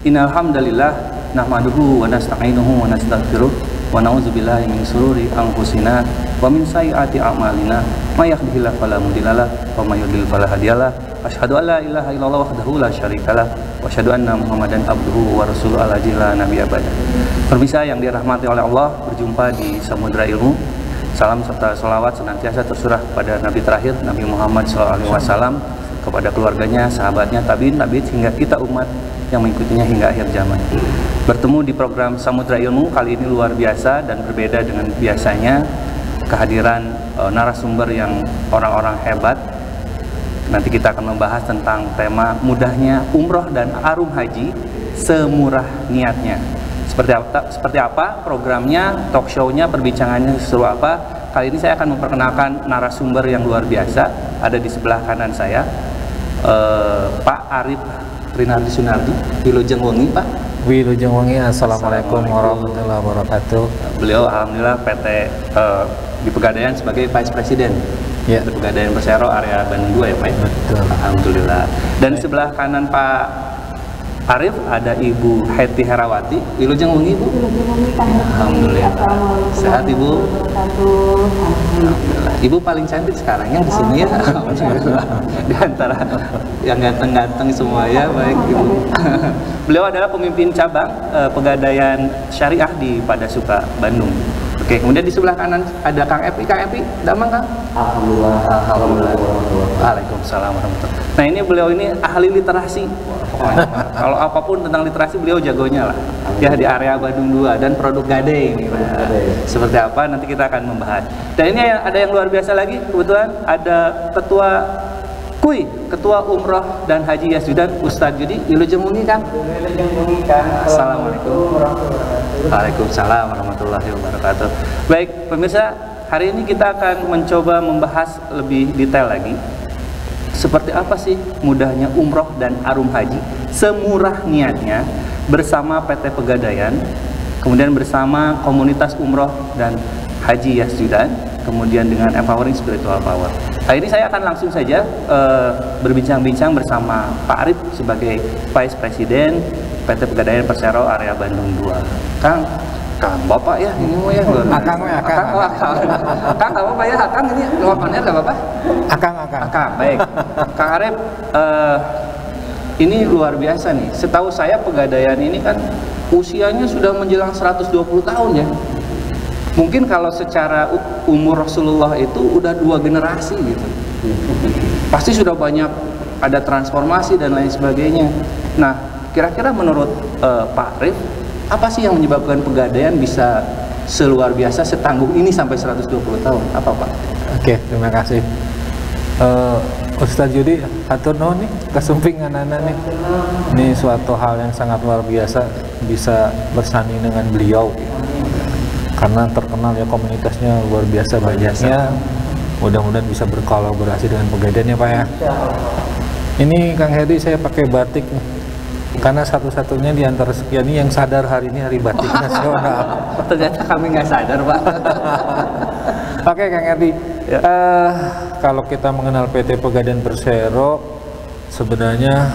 Innal hamdalillah nahmaduhu wa nasta'inuhu wa nastaghfiruh wa na'udzubillahi min shururi anfusina wa min sayyiati a'malina may yahdihillahu fala mudhillalah wa may yudhlil fala hadiyalah. Asyhadu an la ilaha illallah wahdahu la syarikalah wa asyhadu anna Muhammadan abduhu wa rasuluhu la nabiyya ba'da. Pemirsa yang dirahmati oleh Allah, berjumpa di Samudra Ilmu. Salam serta sholawat senantiasa tersurah kepada Nabi terakhir Nabi Muhammad SAW, kepada keluarganya, sahabatnya, tabi'in, hingga kita umat yang mengikutinya hingga akhir zaman. Bertemu di program Samudra Ilmu kali ini luar biasa dan berbeda dengan biasanya. Kehadiran narasumber yang orang-orang hebat. Nanti kita akan membahas tentang tema mudahnya umroh dan arum haji semurah niatnya. Seperti apa programnya, talk show-nya, perbincangannya seru apa. Kali ini saya akan memperkenalkan narasumber yang luar biasa. Ada di sebelah kanan saya Pak Arif Rinaldi Sunardi, Wilujeng Wengi, Pak. Wilujeng Wengi, Assalamualaikum warahmatullahi wabarakatuh. Beliau alhamdulillah PT di Pegadaian sebagai Vice President. Ya, Pegadaian Persero area Bandung 2 ya Pak. Betul. Alhamdulillah. Dan sebelah kanan Pak Arif ada Ibu Heti Herawati. Wilujeng Wengi, Bu. Alhamdulillah. Sehat Ibu? Alhamdulillah. Ibu paling cantik sekarang yang di sini ya. Alhamdulillah. Di antara yang ganteng-ganteng semua ya, baik Ibu. Beliau adalah pemimpin cabang Pegadaian Syariah di Padasuka, Bandung. Oke, kemudian di sebelah kanan ada Kang Epi. Kang Epi, damang Kang? Alhamdulillah. Alhamdulillah. Waalaikumsalam warahmatullahi. Nah, ini beliau ini ahli literasi. Kalau apapun tentang literasi beliau jagonya lah. Ya, di area Bandung 2 dan produk Gade ini. Seperti apa nanti kita akan membahas. Dan ini ada yang luar biasa lagi, kebetulan ada ketua KUI, Ketua Umroh dan Haji Yasjudan, Ustadz Yudi. Wilujeng Wengi, Kang. Wilujeng Wengi, Kang. Assalamualaikum. Waalaikumsalam warahmatullahi wabarakatuh. Baik, pemirsa, hari ini kita akan mencoba membahas lebih detail lagi. Seperti apa sih mudahnya umroh dan arum haji semurah niatnya bersama PT Pegadaian, kemudian bersama komunitas umroh dan haji Yasjudan, kemudian dengan Empowering Spiritual Power. Hari ini saya akan langsung saja berbincang-bincang bersama Pak Arif sebagai Vice President PT Pegadaian Persero area Bandung 2. Kang Bapak ya, ini mau ya. Akang. Kang nggak apa-apa ya, Akang ini luapannya nggak apa-apa. Akang, baik. Kang Arif, ini luar biasa nih. Setahu saya Pegadaian ini kan usianya sudah menjelang 120 tahun ya. Mungkin kalau secara umur Rasulullah itu udah 2 generasi gitu. Pasti sudah banyak ada transformasi dan lain sebagainya. Nah, kira-kira menurut Pak Arif, apa sih yang menyebabkan Pegadaian bisa seluar biasa, setangguh ini sampai 120 tahun? Apa Pak? Oke, terima kasih. Ustadz Yudi, hatur nuhun nih, kesumpingan anak nih. Ini suatu hal yang sangat luar biasa bisa bersanding dengan beliau. Karena terkenal ya, komunitasnya luar biasa banyaknya. Mudah-mudahan bisa berkolaborasi dengan Pegadaian ya Pak ya. Ini Kang Hedi, saya pakai batik nih. Karena satu-satunya di antara sekian ini yang sadar hari ini hari batik nasional. Ternyata kami nggak sadar Pak. Oke Kang Hedi, ya. Kalau kita mengenal PT Pegadaian Persero, sebenarnya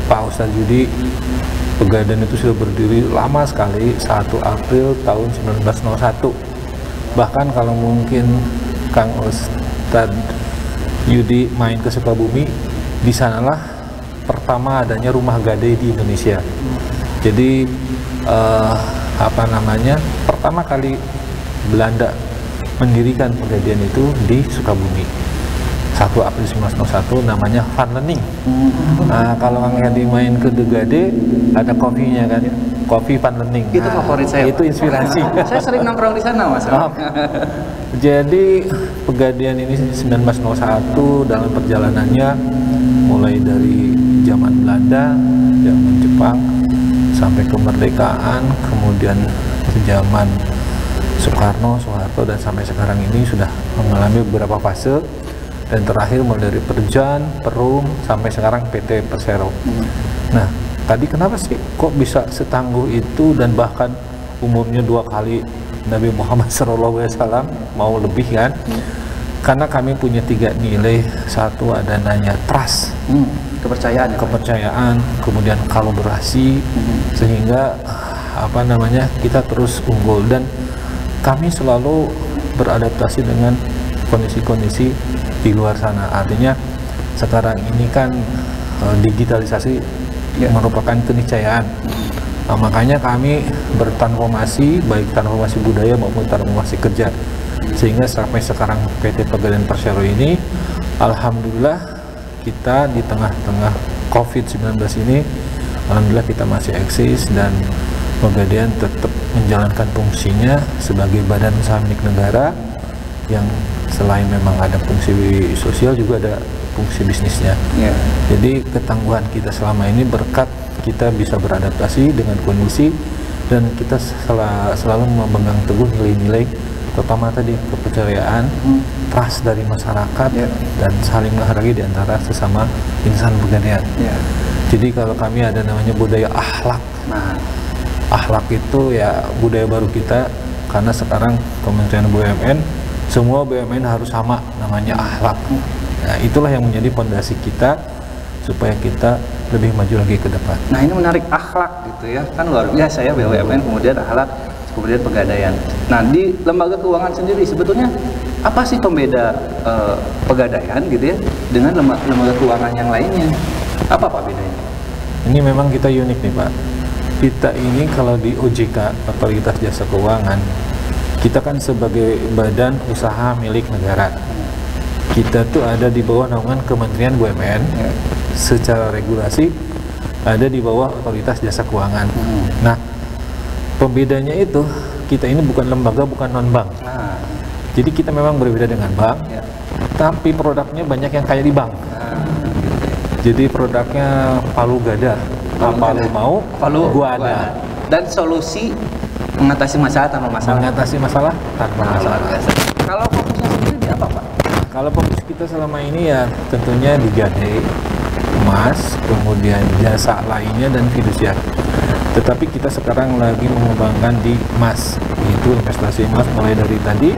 Pak Ustadz Yudi, Pegadaian itu sudah berdiri lama sekali, 1 April tahun 1901. Bahkan kalau mungkin Kang Ustadz Yudi main ke Sukabumi, di sanalah pertama adanya rumah gadai di Indonesia. Jadi pertama kali Belanda mendirikan Pegadaian itu di Sukabumi, 1 April 1901, namanya Van Lening. Nah, kalau Kang Hedi main ke The Gade, ada kopinya kan, kopi Van Lening. Itu favorit saya. Itu inspirasi. Saya sering nongkrong di sana Mas. Jadi Pegadaian ini 1901 dalam perjalanannya mulai dari zaman Belanda, zaman Jepang sampai kemerdekaan, kemudian zaman Soeharto dan sampai sekarang ini sudah mengalami beberapa fase, dan terakhir mulai dari Perjan, Perum sampai sekarang PT Persero. Nah, tadi kenapa sih kok bisa setangguh itu dan bahkan umurnya 2 kali Nabi Muhammad SAW, mau lebih kan? Karena kami punya 3 nilai. Satu ada nanya trust. kepercayaan, kepercayaan, kemudian kolaborasi, sehingga kita terus unggul, dan kami selalu beradaptasi dengan kondisi-kondisi di luar sana. Artinya sekarang ini kan digitalisasi merupakan keniscayaan. Makanya kami bertransformasi, baik transformasi budaya maupun transformasi kerja, sehingga sampai sekarang PT Pegadaian Persero ini, alhamdulillah kita di tengah-tengah COVID-19 ini, alhamdulillah kita masih eksis, dan Pegadaian tetap menjalankan fungsinya sebagai badan usaha milik negara yang selain memang ada fungsi sosial juga ada fungsi bisnisnya. Jadi ketangguhan kita selama ini berkat kita bisa beradaptasi dengan kondisi, dan kita selalu memegang teguh nilai-nilai, terutama tadi kepercayaan, trust dari masyarakat, dan saling menghargai di antara sesama insan Pegadaian. Jadi kalau kami ada namanya budaya akhlak. Akhlak itu ya budaya baru kita, karena sekarang Kementerian BUMN, semua BUMN harus sama namanya akhlak. Nah, itulah yang menjadi fondasi kita supaya kita lebih maju lagi ke depan. Nah, ini menarik, akhlak gitu ya, kan luar biasa ya BUMN, kemudian akhlak, kemudian Pegadaian. Nah, di lembaga keuangan sendiri sebetulnya apa sih pembeda Pegadaian gitu ya dengan lembaga keuangan yang lainnya? Apa Pak bedanya? Ini memang kita unik nih Pak. Kita ini kalau di OJK, Otoritas Jasa Keuangan, kita kan sebagai badan usaha milik negara. Kita tuh ada di bawah naungan Kementerian BUMN, secara regulasi ada di bawah Otoritas Jasa Keuangan. Nah, pembedanya itu, kita ini bukan lembaga, bukan non-bank. Jadi kita memang berbeda dengan bank, tapi produknya banyak yang kayak di bank. Jadi produknya palu gada. Apa lu mau, gua ada. Dan solusi mengatasi masalah tanpa masalah. Mengatasi masalah tanpa masalah. Kalau fokusnya sendiri di apa Pak? Kalau fokus kita selama ini ya tentunya di gadai, emas, kemudian jasa lainnya, dan fidusiar. Tetapi kita sekarang lagi mengembangkan di emas, yaitu investasi emas, mulai dari tadi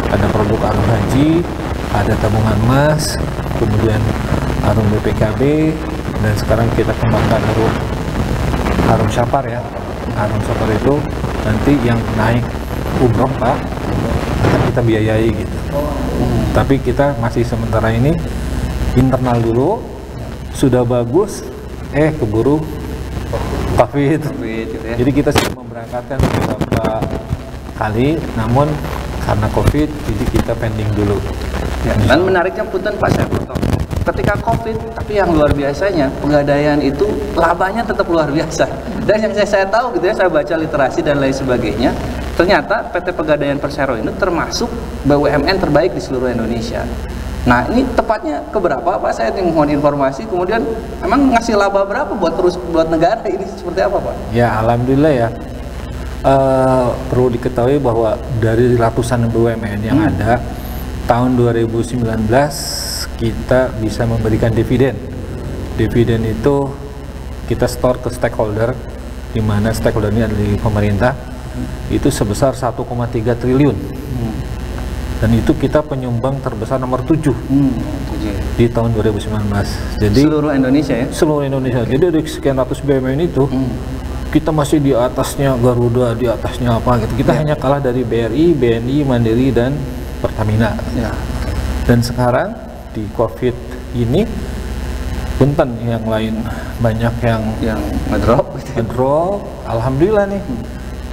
ada produk Arum Haji, ada tabungan emas, kemudian Arum BPKB, dan sekarang kita kembangkan Arum Sapar ya. Arum Sapar itu nanti yang naik umroh Pak akan kita biayai gitu. Tapi kita masih sementara ini internal dulu, sudah bagus, keburu COVID gitu ya. Jadi kita sudah memberangkatkan beberapa kali, namun karena COVID jadi kita pending dulu. Dan menariknya punten Pak, saya potong. Ketika COVID, tapi yang luar biasanya Pegadaian itu labanya tetap luar biasa. Dan yang saya tahu gitu ya, saya baca literasi dan lain sebagainya, ternyata PT Pegadaian Persero ini termasuk BUMN terbaik di seluruh Indonesia. Nah, ini tepatnya keberapa Pak? Saya mohon informasi. Kemudian emang ngasih laba berapa buat negara ini, seperti apa Pak? Ya, alhamdulillah ya. Perlu diketahui bahwa dari ratusan BUMN yang ada, tahun 2019 kita bisa memberikan dividen. Dividen itu kita store ke stakeholder, di mana stakeholder ini adalah pemerintah, itu sebesar 1,3 triliun. Dan itu kita penyumbang terbesar nomor 7 di tahun 2019. Jadi seluruh Indonesia ya? Seluruh Indonesia. Jadi dari sekian ratus BUMN itu, kita masih di atasnya Garuda, di atasnya apa gitu. Kita hanya kalah dari BRI, BNI, Mandiri, dan Pertamina. Dan sekarang di COVID ini, punten yang lain banyak yang ngedrop. Alhamdulillah nih,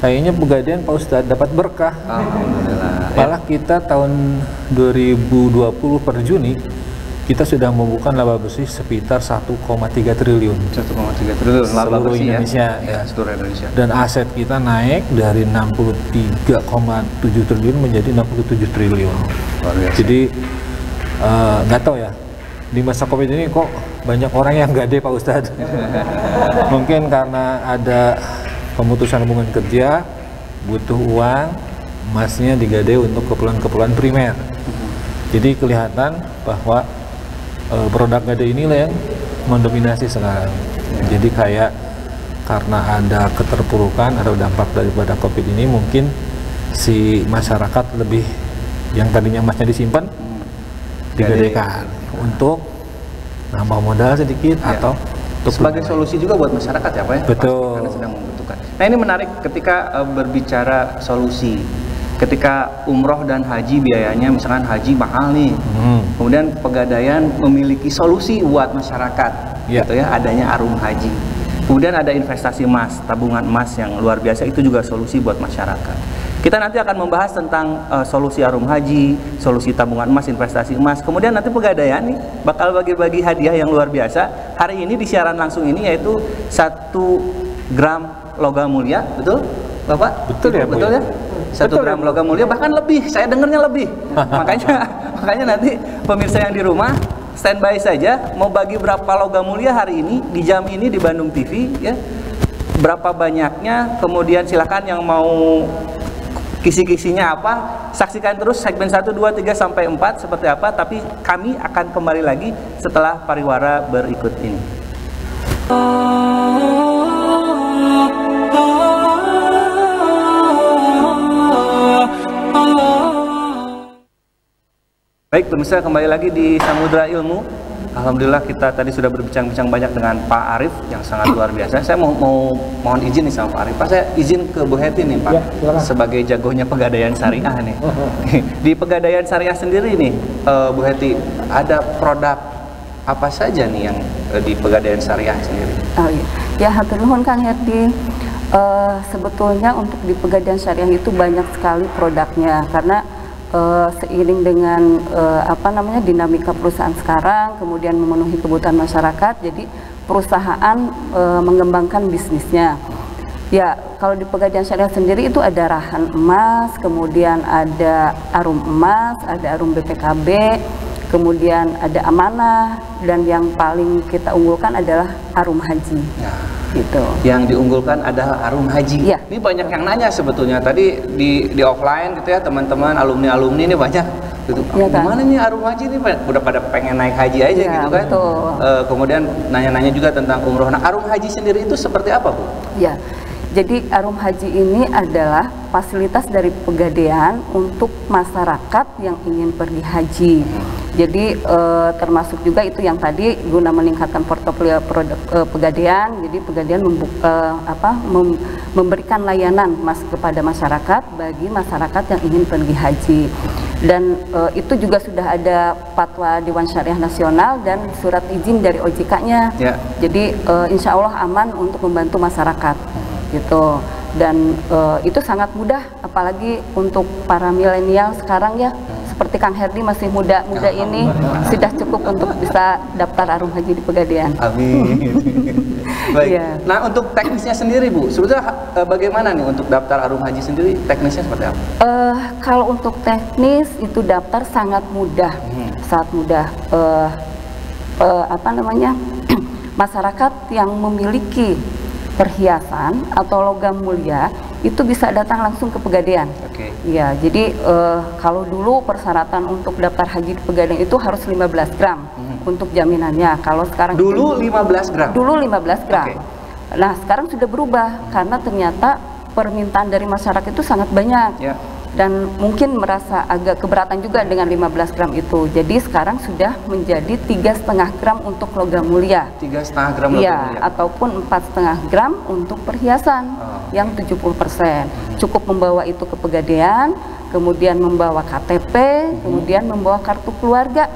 kayaknya Pegadaian Pak Ustadz dapat berkah. Alhamdulillah. Malah kita tahun 2020 per Juni kita sudah membuka laba bersih sekitar 1,3 triliun. 1,3 triliun laba seluruh bersih Indonesia ya? Seluruh Indonesia. Dan aset kita naik dari 63,7 triliun menjadi 67 triliun. Jadi nggak tahu ya, di masa COVID ini kok banyak orang yang gade Pak Ustadz. Mungkin karena ada pemutusan hubungan kerja, butuh uang, emasnya digade untuk keperluan-keperluan primer. Jadi kelihatan bahwa produk gade inilah yang mendominasi sekarang. Jadi kayak karena ada keterpurukan atau dampak daripada COVID ini, mungkin si masyarakat lebih yang tadinya emasnya disimpan digadekan untuk nambah modal sedikit atau untuk sebagai solusi juga buat masyarakat ya Pak ya? Betul. Karena sedang membutuhkan. Nah ini menarik ketika berbicara solusi. Ketika umroh dan haji biayanya misalkan haji mahal nih, kemudian Pegadaian memiliki solusi buat masyarakat, gitu ya, adanya Arum Haji. Kemudian ada investasi emas, tabungan emas yang luar biasa, itu juga solusi buat masyarakat. Kita nanti akan membahas tentang solusi Arum Haji, solusi tabungan emas, investasi emas. Kemudian nanti Pegadaian nih bakal bagi-bagi hadiah yang luar biasa. Hari ini di siaran langsung ini yaitu 1 gram logam mulia, betul Bapak? Betul ya, betul ya? 1 gram logam mulia, bahkan lebih, saya dengarnya lebih. makanya nanti pemirsa yang di rumah standby saja, mau bagi berapa logam mulia hari ini di jam ini di Bandung TV ya, berapa banyaknya, kemudian silakan yang mau kisi-kisinya apa, saksikan terus segmen 1, 2, 3 sampai 4 seperti apa, tapi kami akan kembali lagi setelah pariwara berikut ini. Baik pemirsa, kembali lagi di Samudra Ilmu. Alhamdulillah kita tadi sudah berbincang-bincang banyak dengan Pak Arif yang sangat luar biasa. Saya mau mohon izin nih sama Pak Arif. Pak, saya izin ke Bu Heti nih Pak, sebagai jagonya Pegadaian Syariah nih. Di Pegadaian Syariah sendiri nih, Bu Heti, ada produk apa saja nih yang di Pegadaian Syariah sendiri? Oh iya, ya hatur nuhun Kang Heti. Sebetulnya untuk di Pegadaian Syariah itu banyak sekali produknya, karena seiring dengan dinamika perusahaan sekarang, kemudian memenuhi kebutuhan masyarakat, jadi perusahaan mengembangkan bisnisnya. Ya, kalau di Pegadaian Syariah sendiri itu ada Rahan Emas, kemudian ada Arum Emas, ada Arum BPKB, kemudian ada Amanah, dan yang paling kita unggulkan adalah Arum Haji. Gitu. Yang diunggulkan adalah Arum Haji. Ya. Ini banyak yang nanya sebetulnya. Tadi di offline gitu ya, teman-teman alumni ini banyak gitu. Ya, kan? Gimana nih Arum Haji ini udah pada pengen naik haji aja ya, gitu kan. Kemudian nanya-nanya juga tentang umroh. Nah, Arum Haji sendiri itu seperti apa, Bu? Ya. Jadi Arum Haji ini adalah fasilitas dari Pegadaian untuk masyarakat yang ingin pergi haji. Jadi termasuk juga itu yang tadi guna meningkatkan portofolio produk Pegadaian. Jadi Pegadaian memberikan layanan kepada masyarakat bagi masyarakat yang ingin pergi haji. Dan itu juga sudah ada fatwa Dewan Syariah Nasional dan surat izin dari OJK-nya. Ya. Jadi insya Allah aman untuk membantu masyarakat. Gitu. Dan itu sangat mudah, apalagi untuk para milenial sekarang ya, seperti Kang Herdi masih muda-muda ini sudah cukup untuk bisa daftar Arum Haji di Pegadaian. Amin. Baik. Ya. Nah, untuk teknisnya sendiri Bu, sebetulnya bagaimana nih untuk daftar Arum Haji sendiri, teknisnya seperti apa? Kalau untuk teknis itu daftar sangat mudah, sangat mudah. Masyarakat yang memiliki perhiasan atau logam mulia itu bisa datang langsung ke Pegadaian. Ya, jadi kalau dulu persyaratan untuk daftar haji di Pegadaian itu harus 15 gram untuk jaminannya. Kalau sekarang dulu 15 gram. Dulu 15 gram. Nah, sekarang sudah berubah karena ternyata permintaan dari masyarakat itu sangat banyak. Dan mungkin merasa agak keberatan juga dengan 15 gram itu. Jadi sekarang sudah menjadi 3,5 gram untuk logam mulia. 3,5 gram logam mulia. Ataupun 4,5 gram untuk perhiasan yang 70%. Cukup membawa itu ke Pegadaian, kemudian membawa KTP, kemudian membawa kartu keluarga.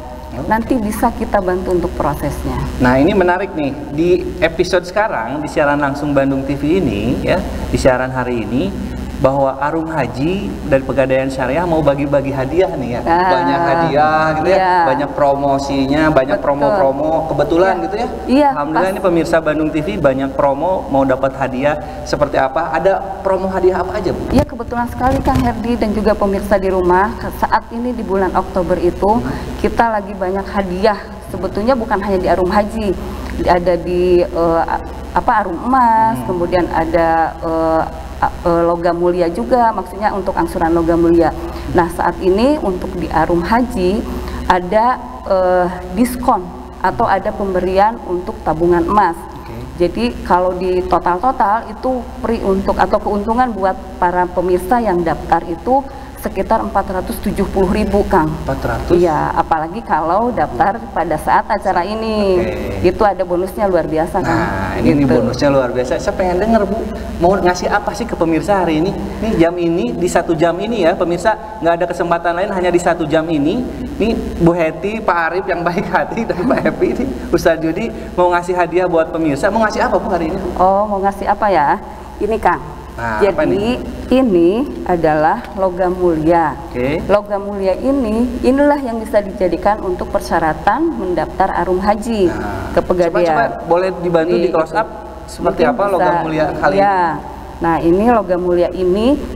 Nanti bisa kita bantu untuk prosesnya. Nah, ini menarik nih. Di episode sekarang di siaran langsung Bandung TV ini ya, di siaran hari ini, bahwa Arum Haji dari Pegadaian Syariah mau bagi-bagi hadiah nih ya. Banyak hadiah gitu ya, banyak promosinya, banyak promo-promo kebetulan gitu ya. Alhamdulillah ini pemirsa Bandung TV banyak promo mau dapat hadiah seperti apa? Ada promo hadiah apa aja, Bu? Iya, kebetulan sekali Kang Herdi dan juga pemirsa di rumah. Saat ini di bulan Oktober itu kita lagi banyak hadiah. Sebetulnya bukan hanya di Arum Haji, ada di Arum Emas, kemudian ada logam mulia juga, maksudnya untuk angsuran logam mulia. Nah, saat ini untuk di Arum Haji ada diskon atau ada pemberian untuk tabungan emas. Jadi kalau di total itu free untuk atau keuntungan buat para pemirsa yang daftar itu sekitar 470.000 Kang. 400? Iya, apalagi kalau daftar pada saat acara ini. Itu ada bonusnya luar biasa Kang. Nah, ini nih bonusnya luar biasa. Saya pengen denger Bu, mau ngasih apa sih ke pemirsa hari ini? Nih jam ini, di 1 jam ini ya pemirsa, nggak ada kesempatan lain, hanya di 1 jam ini. Nih Bu Heti, Pak Arif yang baik hati, dan Pak Happy ini, Ustadz Judi mau ngasih hadiah buat pemirsa. Mau ngasih apa Bu hari ini? Oh, mau ngasih apa ya? Ini Kang. Nah, apa jadi ini adalah logam mulia. Logam mulia inilah yang bisa dijadikan untuk persyaratan mendaftar arum haji ke Pegadaian. Coba boleh dibantu di close up seperti apa logam mulia kali ini? Nah, ini logam mulia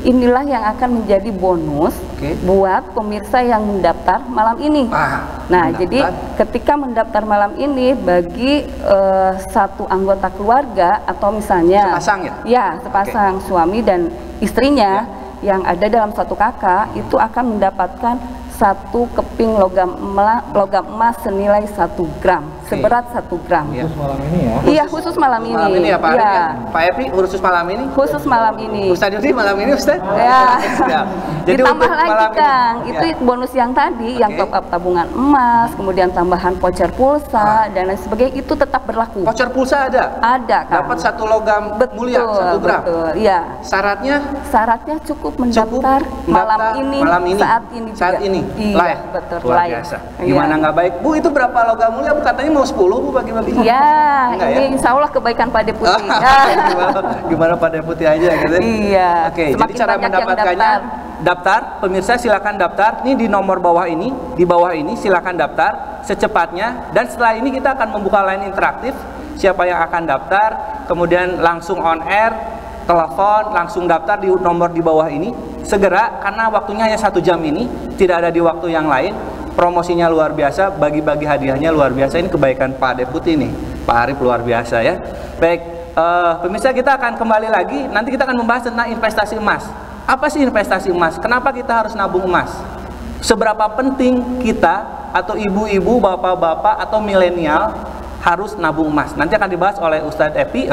inilah yang akan menjadi bonus buat pemirsa yang mendaftar malam ini. Jadi ketika mendaftar malam ini bagi satu anggota keluarga atau misalnya sepasang ya? Ya, sepasang suami dan istrinya yang ada dalam satu kakak itu akan mendapatkan 1 keping logam emas senilai 1 gram, seberat 1 gram. Khusus malam ini ya? Iya, khusus malam ini. Malam ini ya Pak Arif ya? Pak Epi khusus malam ini? Khusus malam ini. Ustadz Judi malam ini Ustadz? Ya. Jadi ditambah untuk lagi malam Kang, ini, itu bonus yang tadi, yang top up tabungan emas, kemudian tambahan voucher pulsa dan lain sebagainya itu tetap berlaku. Voucher pulsa ada? Ada Kang. Dapat 1 logam mulia, 1 gram? Betul, iya. Syaratnya? Syaratnya cukup mendaftar malam ini, saat ini juga. Saat ini? Iya, live? betul, luar live. biasa. Gimana nggak baik? Bu, itu berapa logam mulia? Bu, katanya mau 10 Bu bagi-bagi. Iya, ini insya Allah kebaikan Pak Deputi. Gimana Pak Deputi aja gitu? Iya. Oke, jadi cara mendapatkannya, daftar, pemirsa silakan daftar. Ini di nomor bawah ini, di bawah ini silakan daftar secepatnya. Dan setelah ini kita akan membuka line interaktif. Siapa yang akan daftar, kemudian langsung on air, telepon, langsung daftar di nomor di bawah ini. Segera, karena waktunya hanya 1 jam ini, tidak ada di waktu yang lain. Promosinya luar biasa, bagi-bagi hadiahnya luar biasa. Ini kebaikan Pak Deputi nih, Pak Arif luar biasa ya. Baik, pemirsa, kita akan kembali lagi. Nanti kita akan membahas tentang investasi emas. Apa sih investasi emas? Kenapa kita harus nabung emas? Seberapa penting kita atau ibu-ibu, bapak-bapak atau milenial harus nabung emas? Nanti akan dibahas oleh Ustadz Epi,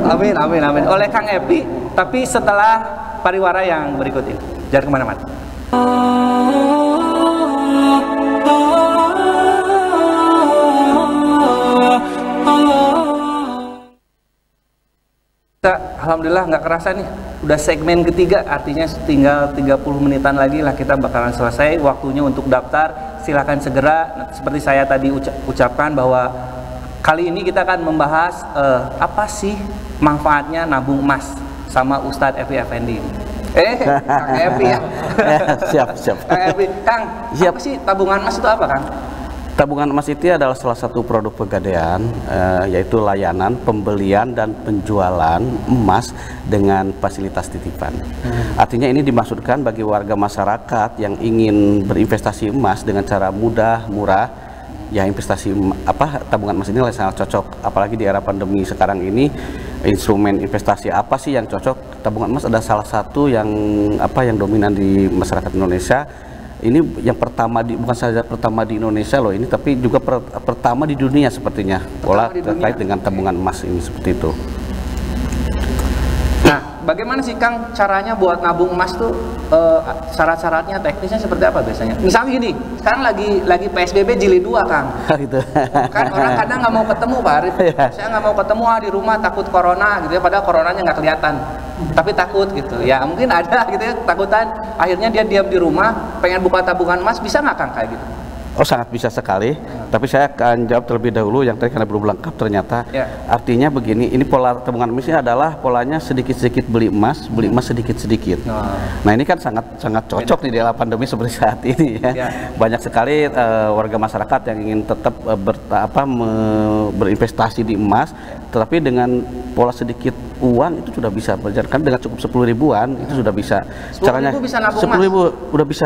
amin, oleh Kang Epi. Tapi setelah pariwara yang berikut ini. Jangan kemana-mana. Alhamdulillah nggak kerasa nih, udah segmen ketiga, artinya tinggal 30 menitan lagi lah kita bakalan selesai. Waktunya untuk daftar, silakan segera. Seperti saya tadi ucapkan bahwa kali ini kita akan membahas apa sih manfaatnya nabung emas sama Ustadz Epi Effendi. Kang Epi ya. Siap. Kang Epi, Kang, apa sih tabungan emas itu apa Kang? Tabungan emas itu adalah salah satu produk Pegadaian, yaitu layanan pembelian dan penjualan emas dengan fasilitas titipan. Artinya ini dimaksudkan bagi warga masyarakat yang ingin berinvestasi emas dengan cara mudah, murah. Ya, investasi tabungan emas ini sangat cocok, apalagi di era pandemi sekarang ini. Instrumen investasi apa sih yang cocok? Tabungan emas ada salah satu yang dominan di masyarakat Indonesia. Ini yang pertama bukan saja pertama di Indonesia loh ini, tapi juga pertama di dunia sepertinya. Pola terkait dengan tabungan emas ini seperti itu. Nah, bagaimana sih Kang caranya buat nabung emas tuh? Syarat-syaratnya, teknisnya seperti apa biasanya? Misalnya gini, sekarang lagi PSBB jilid 2 Kang. Gitu. Kan orang kadang nggak mau ketemu Pak Arif. Saya nggak mau ketemu di rumah takut corona gitu ya, padahal coronanya nggak kelihatan. Tapi takut gitu ya, mungkin ada gitu ya takutan, akhirnya dia diam di rumah pengen buka tabungan emas. Bisa nggak Kang kayak gitu? Oh, sangat bisa sekali, tapi saya akan jawab terlebih dahulu yang tadi karena belum lengkap ternyata. Artinya begini, ini pola tabungan emas ini adalah polanya sedikit-sedikit beli emas sedikit-sedikit. Nah, ini kan sangat cocok nih di era pandemi seperti saat ini ya. Banyak sekali warga masyarakat yang ingin tetap berinvestasi di emas, tetapi dengan pola sedikit uang itu sudah bisa berjalan dengan cukup 10 ribuan itu sudah bisa. 10.000 bisa nabung 10.000 udah bisa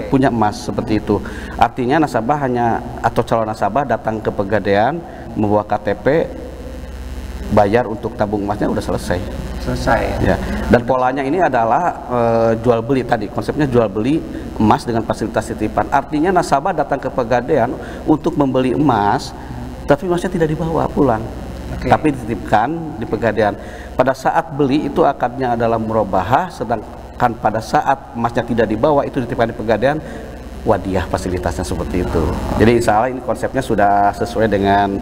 punya emas seperti itu. Artinya nasabah atau calon nasabah datang ke Pegadaian membawa KTP, bayar untuk tabung emasnya udah selesai ya. Dan polanya ini adalah jual beli tadi, konsepnya jual beli emas dengan fasilitas titipan. Artinya nasabah datang ke Pegadaian untuk membeli emas, tapi emasnya tidak dibawa pulang, tapi dititipkan di Pegadaian. Pada saat beli itu akadnya adalah murabahah, sedang bahkan pada saat emasnya tidak dibawa itu dititipkan di Pegadaian, wadiah fasilitasnya seperti itu. Jadi insya Allah ini konsepnya sudah sesuai dengan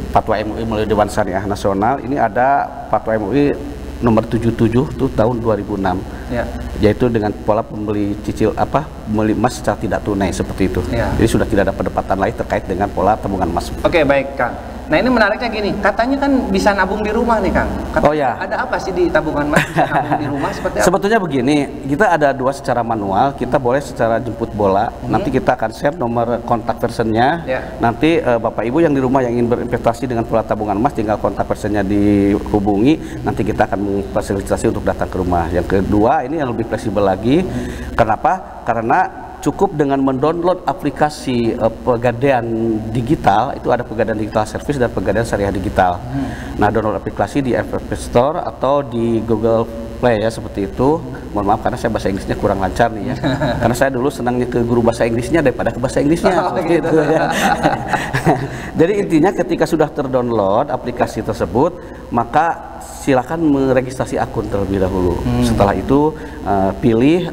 Fatwa MUI melalui Dewan Syariah Nasional. Ini ada Fatwa MUI nomor 77 itu tahun 2006, Ya. yaitu dengan pola pembeli pembeli emas secara tidak tunai seperti itu. Ya. Jadi sudah tidak ada perdebatan lagi terkait dengan pola tabungan emas. Oke, baik Kang. Nah ini menariknya gini, katanya kan bisa nabung di rumah nih Kang. Katanya Oh ya. ada apa sih di tabungan emas bisa nabung di rumah seperti apa? Sebetulnya begini, kita ada dua secara manual, kita boleh secara jemput bola. Nanti kita akan share nomor kontak personnya. Ya. Nanti Bapak Ibu yang di rumah yang ingin berinvestasi dengan pola tabungan emas, tinggal kontak personnya dihubungi. Nanti kita akan memfasilitasi untuk datang ke rumah. Yang kedua, ini yang lebih fleksibel lagi. Kenapa? Karena cukup dengan mendownload aplikasi Pegadaian Digital, itu ada Pegadaian Digital Service dan Pegadaian Syariah Digital. Nah, download aplikasi di App Store atau di Google Play ya, seperti itu. Mohon maaf karena saya bahasa Inggrisnya kurang lancar nih ya. Karena saya dulu senangnya ke guru bahasa Inggrisnya daripada ke bahasa Inggrisnya. Seperti itu ya. Jadi intinya ketika sudah terdownload aplikasi tersebut, maka silakan meregistrasi akun terlebih dahulu. Setelah itu pilih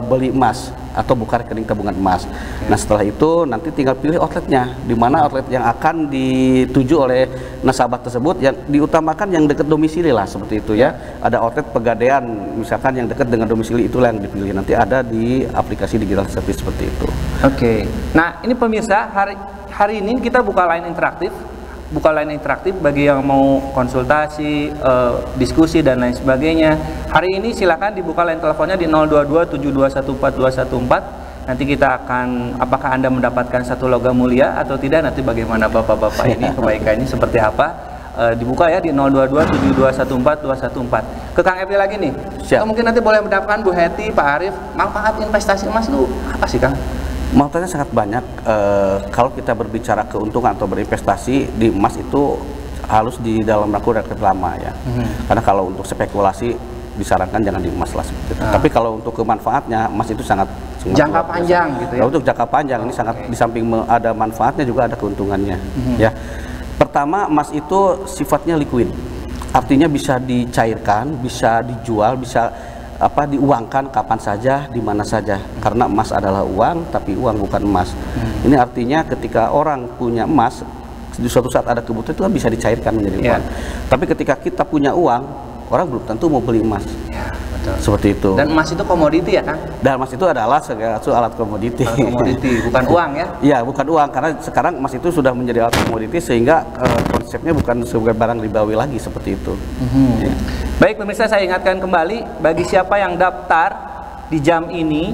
beli emas atau buka rekening tabungan emas. Nah setelah itu nanti tinggal pilih outletnya, di mana outlet yang akan dituju oleh nasabah tersebut, yang diutamakan yang dekat domisili lah seperti itu ya. Ada outlet Pegadaian misalkan yang dekat dengan domisili, itulah yang dipilih. Nanti ada di aplikasi digital service seperti itu. Oke. Nah ini pemirsa, hari ini kita buka line interaktif. Bagi yang mau konsultasi, diskusi dan lain sebagainya. Hari ini silakan dibuka line teleponnya di 02272142114. Nanti kita akan, apakah Anda mendapatkan satu logam mulia atau tidak, nanti bagaimana Bapak-bapak ini kebaikannya seperti apa. Dibuka ya di 02272142114. Ke Kang Epi lagi nih. Siap. Mungkin nanti boleh mendapatkan Bu Heti, Pak Arif, manfaat investasi emas itu apa sih Kang? Manfaatnya sangat banyak. Kalau kita berbicara keuntungan atau berinvestasi di emas itu harus di dalam rangka relatif lama ya. Karena kalau untuk spekulasi disarankan jangan di emas lah seperti itu. Tapi kalau untuk kemanfaatnya emas itu sangat Jangka luar biasa. panjang gitu ya. Nah, untuk jangka panjang ini sangat, di samping ada manfaatnya juga ada keuntungannya. Ya. Pertama, emas itu sifatnya liquid. Artinya bisa dicairkan, bisa dijual, bisa diuangkan kapan saja, di mana saja, karena emas adalah uang, tapi uang bukan emas. Ini artinya ketika orang punya emas, di suatu saat ada kebutuhan itu kan bisa dicairkan menjadi uang. Tapi ketika kita punya uang, orang belum tentu mau beli emas. Betul. Seperti itu. Dan emas itu komoditi ya Kang? Dan emas itu adalah suatu alat komoditi. Komoditi, bukan uang ya? Iya, bukan uang, karena sekarang emas itu sudah menjadi alat komoditi sehingga konsepnya bukan sebagai barang ribawi lagi seperti itu. Ya. Baik pemirsa, saya ingatkan kembali, bagi siapa yang daftar di jam ini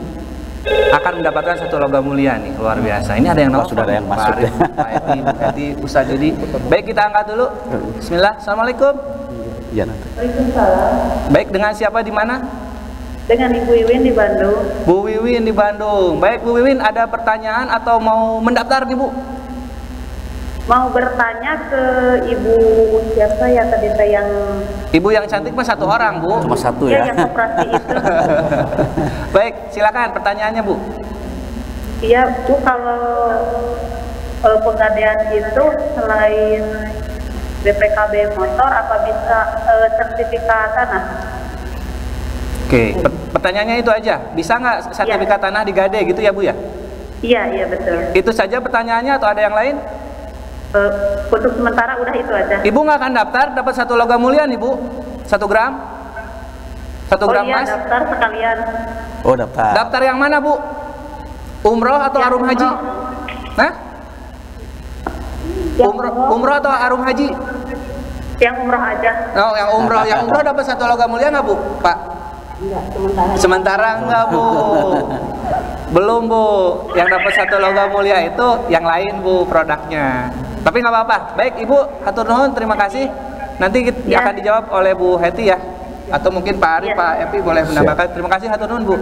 akan mendapatkan satu logam mulia nih, luar biasa. Ini ada yang sudah ada yang masuk. Pak Arif, Pak Epi, Bu Heti, Ustaz Jody. Baik, kita angkat dulu. Bismillah. Assalamualaikum. Ya, nanti. Waalaikumsalam. Baik, dengan siapa di mana? Dengan Ibu Iwin di Bandung. Bu Wiwin di Bandung. Baik Bu Wiwin, ada pertanyaan atau mau mendaftar nih Bu? Mau bertanya ke Ibu siapa ya tadi yang Ibu yang cantik mah satu orang Bu. Cuma satu ya ya. yang operasi itu. Baik, silakan pertanyaannya Bu. Iya Bu, kalau Pegadaian itu selain BPKB motor apa bisa sertifikat tanah? Oke, pertanyaannya itu aja. Bisa nggak sertifikat tanah di Gade gitu ya Bu ya? Iya betul. Itu saja pertanyaannya atau ada yang lain? Untuk sementara udah itu aja. Ibu nggak akan daftar dapat satu logam mulia nih Bu? 1 gram? 1 gram iya, emas? daftar sekalian. Oh, daftar. Daftar yang mana Bu? Umroh atau Yang arum haji? umroh. Hah? Yang Umroh atau arum haji? Yang umroh aja. Oh, yang umroh. Yang umroh dapat satu logam mulia nggak Bu? Pak? Enggak, sementara. Sementara enggak Bu. Belum Bu. Yang dapat satu logam mulia itu yang lain Bu produknya. Tapi nggak apa-apa. Baik Ibu, hatur nuhun, terima kasih. Nanti akan dijawab oleh Bu Heti ya. Atau mungkin Pak Arif, Pak Epi boleh menambahkan. Terima kasih, hatur nuhun Bu.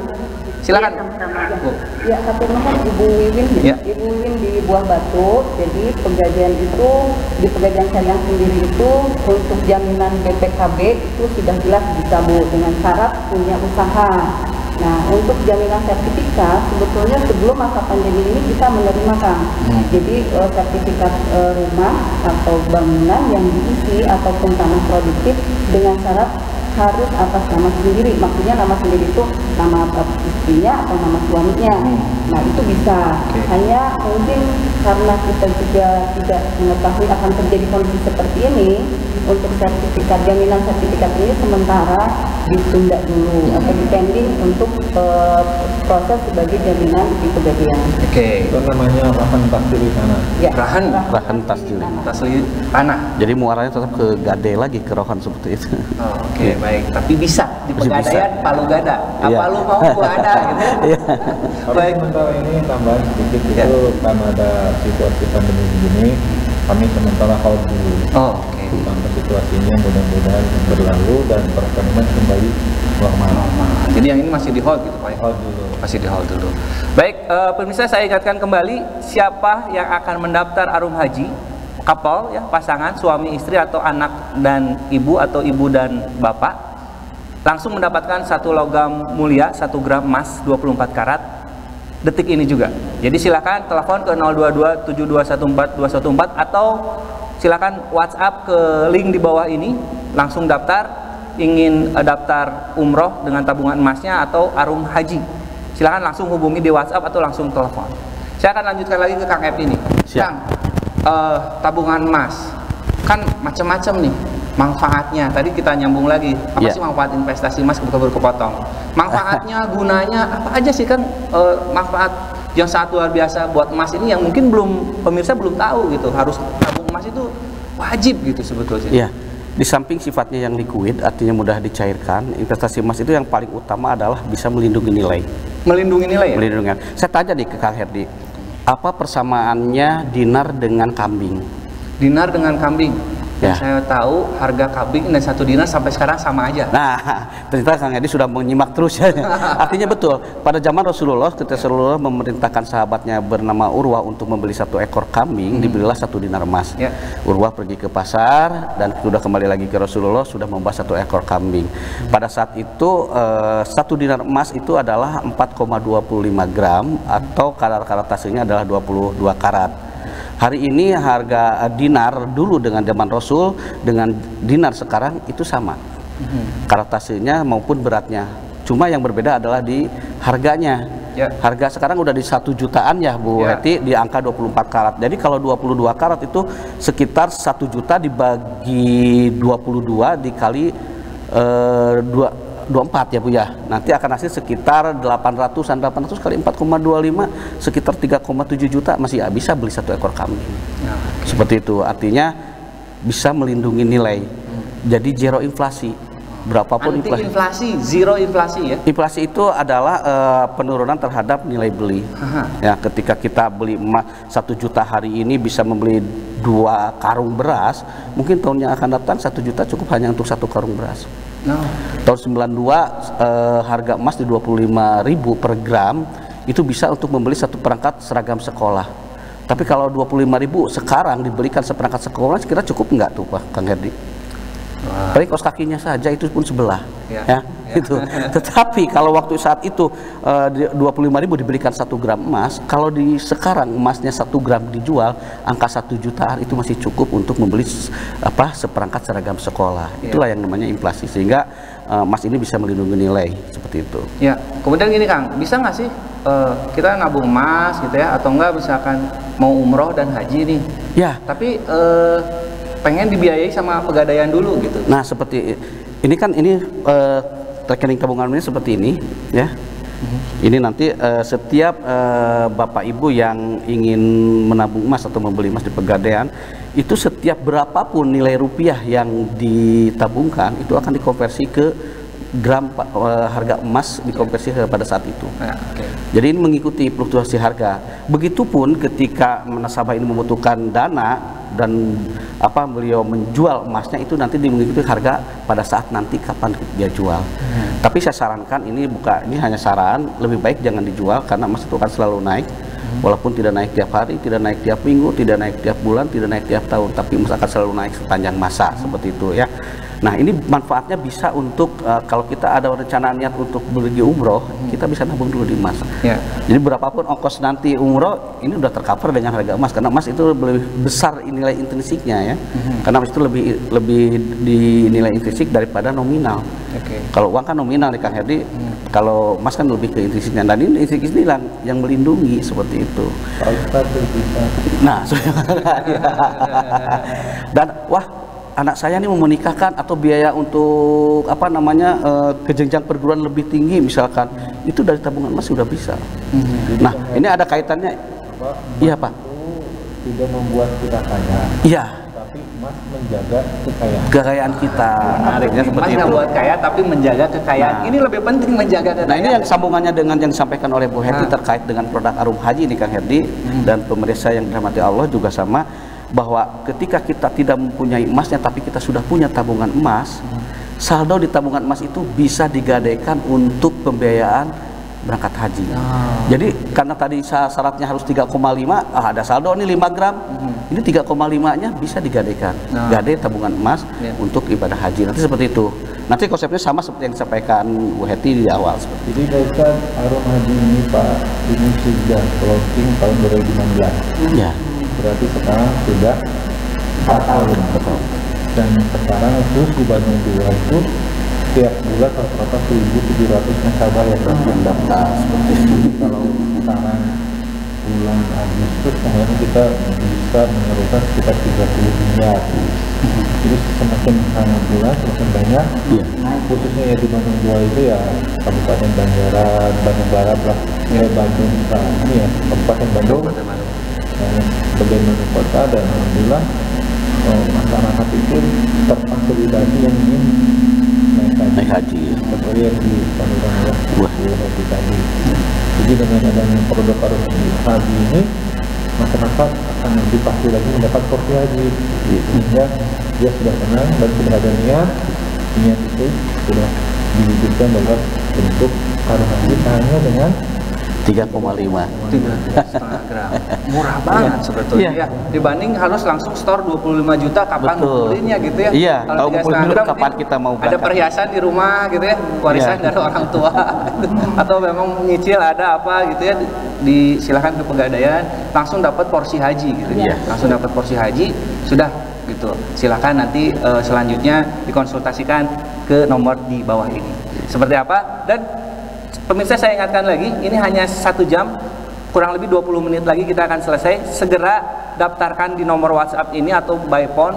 Silakan. Iya, sama-sama. Bu. Ya, satu nomor Ibu Wiwin, Ya. Ibu Wiwin di Buah Batu. Jadi Pegadaian itu di Pegadaian Syariah sendiri itu untuk jaminan BPKB itu sudah jelas bisa Bu, dengan syarat punya usaha. Nah, untuk jaminan sertifikat sebetulnya sebelum masa pandemi ini kita menerima Kang. Jadi sertifikat rumah atau bangunan yang diisi ataupun tanah produktif dengan syarat harus atas nama sendiri, maksudnya nama sendiri itu nama istrinya atau nama suaminya. Nah itu bisa. Hanya mungkin karena kita juga tidak mengetahui akan terjadi kondisi seperti ini, untuk sertifikat, jaminan sertifikat ini sementara ditunda dulu atau dipending untuk proses sebagai jaminan di pegadaian. Itu namanya rahan tasdil di sana. Ya, Rahan tasdil. Tasli tanah. Jadi muaranya tetap ke gade lagi, ke rohan seperti itu. Oke, baik. Tapi bisa di Masih Pegadaian bisa. Palu Gada. Iya. Apa lu mau gua ada gitu. Iya. Baik, sementara ini tambahan sedikit Ya. itu karena ada situasi pandemi begini, kami sementara hold dulu. Oh, oke. Sampai situasinya mudah-mudahan berlalu dan perekonomian kembali normal. Jadi yang ini masih di hold gitu, Pak. Hold dulu. Masih di hold dulu. Baik, pemirsa, saya ingatkan kembali siapa yang akan mendaftar Arum Haji, couple ya, pasangan suami istri atau anak dan ibu atau ibu dan bapak, langsung mendapatkan 1 logam mulia 1 gram emas 24 karat detik ini juga. Jadi silakan telepon ke 022-7214-214 atau silakan WhatsApp ke link di bawah ini, langsung daftar, ingin daftar umroh dengan tabungan emasnya atau Arum Haji. Silakan langsung hubungi di WhatsApp atau langsung telepon. Saya akan lanjutkan lagi ke Kang Ep ini. Siap. Kang, tabungan emas kan macam-macam nih manfaatnya. Tadi kita nyambung lagi, apa Ya. sih manfaat investasi emas, kebetulan kepotong. Manfaatnya, gunanya apa aja sih, kan manfaat yang sangat luar biasa buat emas ini yang mungkin pemirsa belum tahu gitu. Harus tabung emas itu wajib gitu sebetulnya. Iya. Di samping sifatnya yang liquid, artinya mudah dicairkan, investasi emas itu yang paling utama adalah bisa melindungi nilai. Melindungi nilai ya? Melindungi. Saya tanya nih ke Kang Herdi, apa persamaannya dinar dengan kambing? Dinar dengan kambing. Ya. Yang saya tahu harga kambing dan 1 dinar sampai sekarang sama aja. Nah, ternyata Kang Herdi sudah menyimak terus ya. Artinya betul, pada zaman Rasulullah, ketika Rasulullah memerintahkan sahabatnya bernama Urwah untuk membeli 1 ekor kambing, dibelilah 1 dinar emas. Ya. Urwah pergi ke pasar dan sudah kembali lagi ke Rasulullah, sudah membawa 1 ekor kambing. Pada saat itu 1 dinar emas itu adalah 4,25 gram atau karat hasilnya adalah 22 karat. Hari ini harga dinar dulu dengan zaman Rasul dengan dinar sekarang itu sama, karatasinya maupun beratnya. Cuma yang berbeda adalah di harganya. Ya. Harga sekarang udah di 1 jutaan ya Bu Ya. Heti, di angka 24 karat. Jadi kalau 22 karat itu sekitar 1 juta dibagi 22 dikali 24 ya Bu ya. Nanti akan hasil sekitar 800-an, 800 kali 4,25 sekitar 3,7 juta masih ya, bisa beli 1 ekor kambing. Nah, Seperti itu, artinya bisa melindungi nilai. Jadi zero inflasi. Berapapun anti inflasi. inflasi, zero inflasi ya. Inflasi itu adalah penurunan terhadap nilai beli. Ya, ketika kita beli emas 1 juta hari ini bisa membeli 2 karung beras, mungkin tahun yang akan datang 1 juta cukup hanya untuk 1 karung beras. No. Tahun 92 harga emas di 25.000 per gram itu bisa untuk membeli 1 perangkat seragam sekolah. Tapi kalau 25.000 sekarang dibelikan seperangkat sekolah, kira cukup nggak tuh Pak Kang Herdi? Paling kaos kakinya saja itu pun sebelah, Ya. gitu. Tetapi kalau waktu saat itu 25.000 dibelikan 1 gram emas, kalau di sekarang emasnya 1 gram dijual angka 1 jutaan itu masih cukup untuk membeli seperangkat seragam sekolah. Itulah yang namanya inflasi, sehingga emas ini bisa melindungi nilai seperti itu. Ya, kemudian gini Kang, bisa nggak sih kita nabung emas gitu ya, atau enggak misalkan mau umroh dan haji nih, Ya. tapi pengen dibiayai sama Pegadaian dulu gitu. Nah, seperti ini kan rekening tabungan ini seperti ini ya. Ini nanti setiap Bapak Ibu yang ingin menabung emas atau membeli emas di Pegadaian, itu setiap berapapun nilai rupiah yang ditabungkan itu akan dikonversi ke gram harga emas, dikonversi pada saat itu. Nah, oke. Jadi ini mengikuti fluktuasi harga. Begitupun ketika nasabah ini membutuhkan dana dan beliau menjual emasnya, itu nanti mengikuti harga pada saat nanti kapan dia jual. Tapi saya sarankan, ini hanya saran, lebih baik jangan dijual karena emas itu akan selalu naik. Walaupun tidak naik tiap hari, tidak naik tiap minggu, tidak naik tiap bulan, tidak naik tiap tahun, tapi emas akan selalu naik sepanjang masa seperti itu ya. Nah, ini manfaatnya bisa untuk kalau kita ada rencana niat untuk pergi umroh, kita bisa nabung dulu di emas. Ya. Jadi berapapun ongkos nanti umroh, ini udah tercover dengan harga emas, karena emas itu lebih besar nilai intrinsiknya ya. Karena emas itu lebih dinilai intrinsik daripada nominal. Oke. Kalau uang kan nominal nih Kang Herdi, kalau emas kan lebih ke intrinsiknya. Dan ini intrinsik ini yang melindungi seperti itu. Nah, dan wah, anak saya ini mau menikahkan atau biaya untuk apa namanya ke jenjang perguruan lebih tinggi misalkan, itu dari tabungan emas sudah bisa. Nah, ini ada kaitannya. Iya Pak. Tidak membuat kita kaya, Iya. tapi emas menjaga kekayaan. Kekayaan kita. Artinya Emas seperti nggak itu. buat kaya tapi menjaga kekayaan. Nah. Ini lebih penting menjaga kekayaan. Nah, ini yang sambungannya dengan yang disampaikan oleh Bu Herdi terkait dengan produk Arum Haji ini Kang Herdi dan pemirsa yang dirahmati Allah juga sama, bahwa ketika kita tidak mempunyai emasnya tapi kita sudah punya tabungan emas, saldo di tabungan emas itu bisa digadaikan untuk pembiayaan berangkat haji. Jadi karena tadi syaratnya harus 3,5, ada saldo ini 5 gram, ini 3,5-nya bisa digadaikan. Gadai tabungan emas untuk ibadah haji. Nanti seperti itu. Nanti konsepnya sama seperti yang disampaikan Bu Heti di awal. Seperti Jadi Pak Ustadz, Arum Haji ini Pak, ini sudah closing tahun 2016. ya. Berarti sekarang sudah 4 tahun. Dan sekarang khusus di Bandung 2 itu tiap bulan rata-rata 1.700 nasabah yang terdaftar. Seperti itu. Kalau sekarang bulan Agustus kemarin kita bisa menyalurkan sekitar 30 miliar. Jadi semakin hangat bulan semakin banyak. Khususnya ya di Bandung 2 itu ya Kabupaten Banjaran, Bandung Barat lah, Bandung ini ya Kabupaten Bandung. Sebagai Bandung Kota, dan alhamdulillah masyarakat itu terfasilitasi yang ingin naik haji. Seperti yang disampaikan oleh Bu Heti tadi. Jadi dengan adanya produk Arum Haji ini, masyarakat akan lebih pasti lagi mendapat porsi haji. Sehingga dia sudah tenang dan sudah ada niat itu sudah diwujudkan dalam bentuk Arum Haji hanya dengan 3,5. 3,5 gram. Murah banget sebetulnya. Iya. Ya. Dibanding harus langsung store 25 juta kapan ngumpulinnya gitu ya. Iya, Kalau kalau 3,5 gram kapan kita mau ada berangkat. perhiasan di rumah gitu ya, warisan Iya. dari orang tua. Atau memang nyicil ada apa gitu ya, disilakan ke Pegadaian langsung dapat porsi haji gitu ya. Iya. Langsung dapat porsi haji sudah gitu. Silakan nanti selanjutnya dikonsultasikan ke nomor di bawah ini. Seperti apa? Dan pemirsa, saya ingatkan lagi, ini hanya 1 jam, kurang lebih 20 menit lagi kita akan selesai. Segera daftarkan di nomor WhatsApp ini atau by phone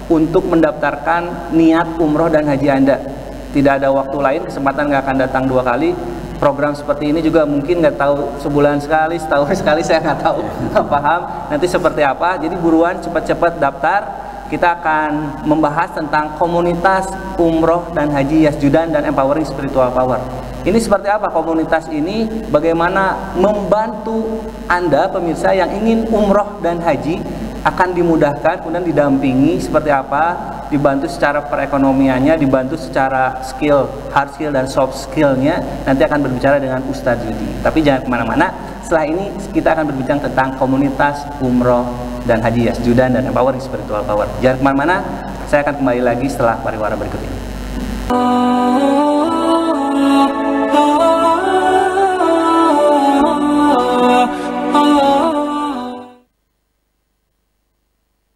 untuk mendaftarkan niat umroh dan haji Anda. Tidak ada waktu lain, kesempatan nggak akan datang 2 kali. Program seperti ini juga mungkin nggak tahu sebulan sekali, setahun sekali, saya nggak tahu, nggak paham nanti seperti apa. Jadi buruan cepat-cepat daftar. Kita akan membahas tentang komunitas umroh dan haji Yasjudan dan Empowering Spiritual Power. Ini seperti apa komunitas ini? Bagaimana membantu Anda pemirsa yang ingin umroh dan haji akan dimudahkan, kemudian didampingi seperti apa, dibantu secara perekonomiannya, dibantu secara skill, hard skill dan soft skillnya. Nanti akan berbicara dengan Ustadz Yudi. Tapi jangan kemana-mana. Setelah ini kita akan berbincang tentang komunitas umroh dan haji Yasjudan dan Empowering Spiritual Power. Jangan kemana-mana. Saya akan kembali lagi setelah pariwara berikut ini.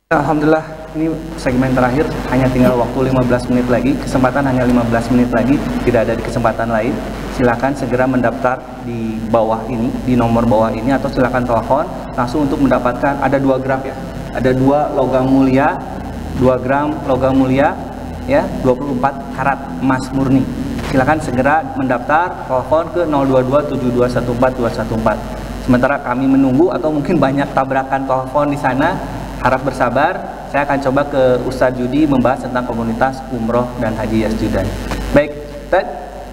Alhamdulillah, ini segmen terakhir, hanya tinggal waktu 15 menit lagi, kesempatan hanya 15 menit lagi, tidak ada di kesempatan lain. Silakan segera mendaftar di bawah ini, di nomor bawah ini, atau silakan telepon langsung untuk mendapatkan, ada 2 gram ya, ada 2 logam mulia, 2 gram logam mulia, ya, 24 karat emas murni. Silakan segera mendaftar, telepon ke 0227214 Sementara kami menunggu atau mungkin banyak tabrakan telepon di sana, harap bersabar. Saya akan coba ke Ustadz Yudi membahas tentang komunitas umroh dan haji Yasjudan. Baik, Tad,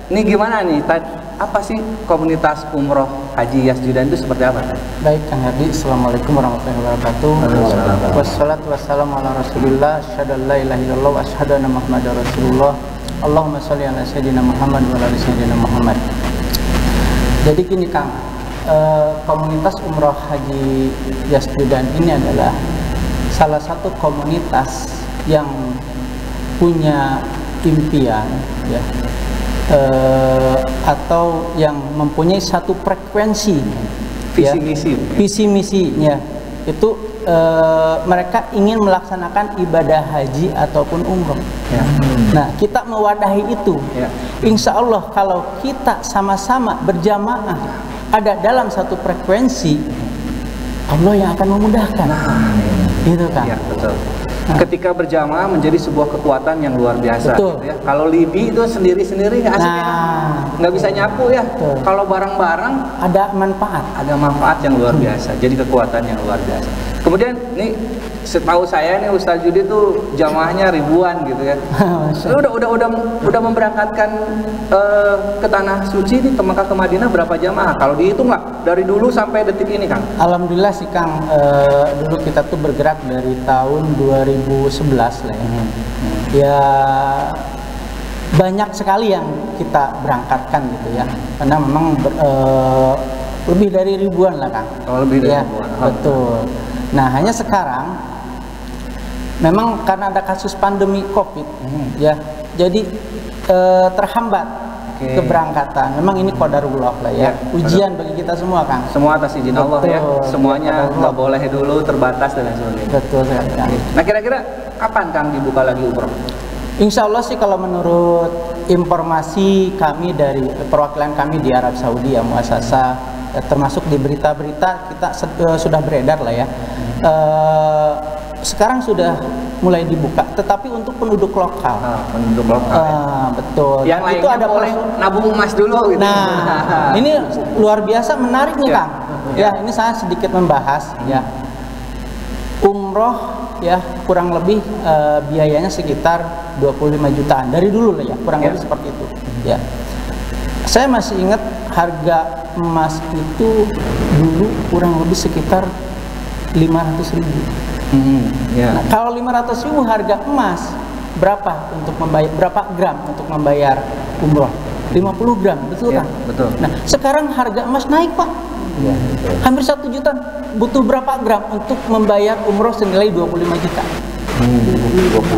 ini gimana nih, Tad? Apa sih komunitas umroh haji Yasjudan itu seperti apa, Tad? Baik, Kang Hadi. Assalamualaikum warahmatullahi wabarakatuh. Wassalatu wassalamu ala rasulillah, asyhadu an la ilaha illallah wa asyhadu anna muhammadar rasulullah. Allahumma sholli ala sayyidina Muhammad wa ala ali sayyidina Muhammad. Jadi gini, Kang, komunitas umroh haji Yasjudan ini adalah salah satu komunitas yang punya impian ya, atau yang mempunyai satu frekuensi visi misinya itu mereka ingin melaksanakan ibadah haji ataupun umroh. Ya. Nah, kita mewadahi itu. Ya. Insya Allah kalau kita sama-sama berjamaah ada dalam satu frekuensi, Allah yang akan memudahkan. Gitu kan? Ya, betul. Ketika berjamaah menjadi sebuah kekuatan yang luar biasa. Gitu ya. Kalau libi itu sendiri-sendiri nggak asik, nggak bisa nyapu ya. Betul. Kalau bareng-bareng ada manfaat yang luar biasa. Jadi kekuatan yang luar biasa. Kemudian nih setahu saya nih Ustaz Judi tuh jamaahnya ribuan gitu ya. udah memberangkatkan ke tanah suci nih, ke Mekah ke Madinah berapa jamaah? Kalau dihitung nggak dari dulu sampai detik ini, Kang? Alhamdulillah sih, Kang. Dulu kita tuh bergerak dari tahun 2011 lah ya. Ya banyak sekali yang kita berangkatkan gitu ya. Karena memang lebih dari ribuan lah, Kang. Oh, lebih dari ribuan. Betul. Nah, hanya sekarang memang karena ada kasus pandemi Covid ya, jadi terhambat keberangkatan. Memang ini qadarullah lah ya, ujian bagi kita semua, Kang. Semua atas izin Allah ya, semuanya nggak boleh dulu, terbatas dan lain sebagainya. Betul sekali, Kang. Nah, kira-kira kapan, Kang, dibuka lagi umroh? Insya Allah sih kalau menurut informasi kami dari perwakilan kami di Arab Saudi ya, muasasa, termasuk di berita-berita kita sudah beredar lah ya. Sekarang sudah mulai dibuka, tetapi untuk penduduk lokal. Penduduk lokal. Betul. Yang itu ada boleh nabung emas dulu gitu. Nah, ini luar biasa menarik nih, Kang. Ya, ini saya sedikit membahas ya. Umroh ya kurang lebih biayanya sekitar 25 jutaan dari dulu lah ya, kurang lebih seperti itu. Ya. Saya masih ingat harga emas itu dulu kurang lebih sekitar 500.000. Nah, kalau 500.000 harga emas berapa untuk membayar, berapa gram untuk membayar umroh? 50 gram, betul kan? Betul. Nah, sekarang harga emas naik, Pak. Hampir 1 juta. Butuh berapa gram untuk membayar umroh senilai 25 juta?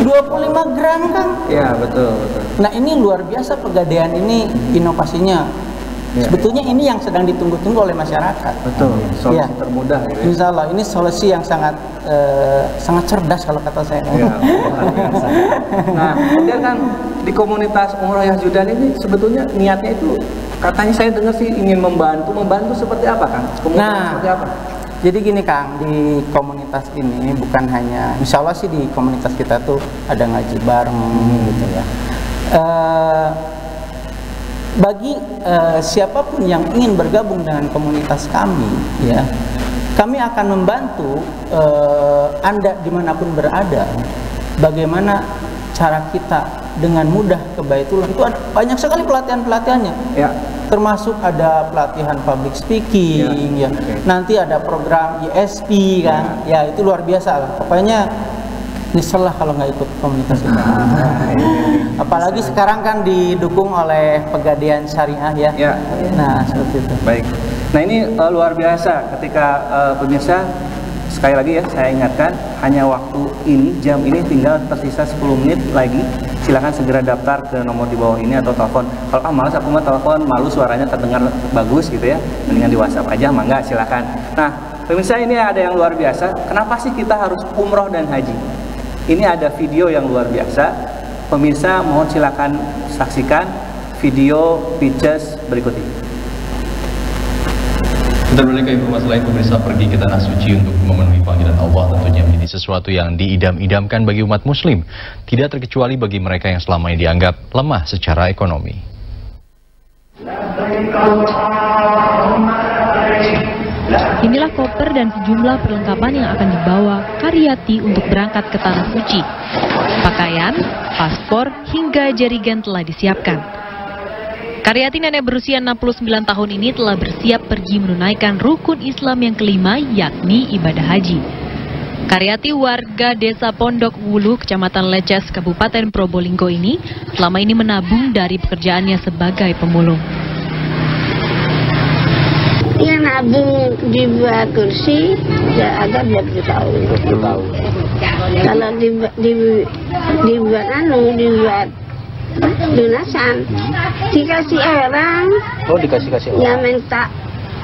25 gram, Kang. Ya, betul. Nah, ini luar biasa Pegadaian ini inovasinya. Sebetulnya ini yang sedang ditunggu-tunggu oleh masyarakat. Betul, solusi termudah gitu ya. Insya Allah ini solusi yang sangat cerdas kalau kata saya. Nah, kemudian kan di komunitas Umroh Yazdan ini sebetulnya niatnya itu katanya saya dengar sih ingin membantu seperti apa, Kang? Seperti apa? Jadi gini, Kang, di komunitas ini bukan hanya, insya Allah sih di komunitas kita tuh ada ngaji bareng gitu ya. Bagi siapapun yang ingin bergabung dengan komunitas kami, ya, kami akan membantu Anda dimanapun berada. Bagaimana cara kita dengan mudah ke Baitullah, itu ada banyak sekali pelatihannya. Ya. Termasuk ada pelatihan public speaking, ya. Nanti ada program ISP kan, ya itu luar biasa lah. Pokoknya nyesel lah kalau nggak ikut komunitas ini. Apalagi sekarang kan didukung oleh Pegadaian Syariah ya. Nah, seperti itu. Baik. Nah, ini luar biasa ketika pemirsa, sekali lagi ya saya ingatkan, hanya waktu ini, jam ini tinggal tersisa 10 menit lagi. Silahkan segera daftar ke nomor di bawah ini atau telepon. Kalau malas aku mah telepon, malu suaranya terdengar bagus gitu ya, mendingan di WhatsApp aja, mangga silahkan. Nah, pemirsa, ini ada yang luar biasa. Kenapa sih kita harus umroh dan haji? Ini ada video yang luar biasa. Pemirsa, mohon silakan saksikan video pictures berikut ini. Kita beralih ke informasi lain, pemirsa, pergi ke tanah suci untuk memenuhi panggilan Allah tentunya menjadi sesuatu yang diidam-idamkan bagi umat muslim, tidak terkecuali bagi mereka yang selama ini dianggap lemah secara ekonomi. Inilah koper dan sejumlah perlengkapan yang akan dibawa Karyati untuk berangkat ke tanah suci. Pakaian, paspor, hingga jerigen telah disiapkan. Karyati, nenek berusia 69 tahun ini, telah bersiap pergi menunaikan rukun Islam yang kelima, yakni ibadah haji. Karyati, warga desa Pondok Wulu, Kecamatan Leces, Kabupaten Probolinggo ini, selama ini menabung dari pekerjaannya sebagai pemulung. Ya, nabung dibuat kursi, ya agar 20 tahun. Kalau dibuat lunasan. Dikasih orang. Oh, dikasih Ya minta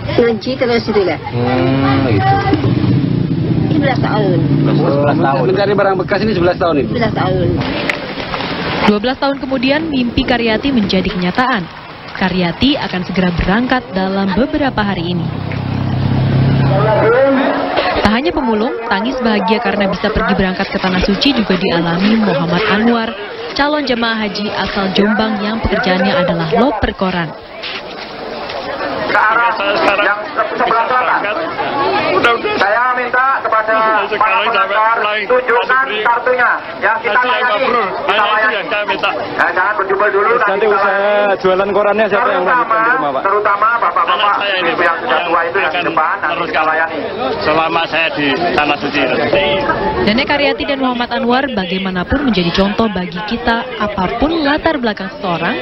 ngaji terus itu lah. Gitu. 11 tahun. 11 tahun. Mencari barang bekas ini 11 tahun itu. 11 tahun. 12 tahun kemudian mimpi Karyati menjadi kenyataan. Karyati akan segera berangkat dalam beberapa hari ini. Tak hanya pemulung, tangis bahagia karena bisa pergi berangkat ke Tanah Suci juga dialami Muhammad Anwar, calon jemaah haji asal Jombang yang pekerjaannya adalah loper koran. Ke arah yang sebelah selatan. Saya minta kepada para pengantar tunjukkan kartunya yang kita layani. Jangan berjubel dulu. Nanti usaha jualan korannya siapa yang lanjutkan di rumah, Pak? Terutama bapak-bapak ibu yang sudah tua itu yang di depan nanti kita layani. Selama saya di Tanah Suci. Nenek Karyati dan Muhammad Anwar bagaimanapun menjadi contoh bagi kita apapun latar belakang seseorang.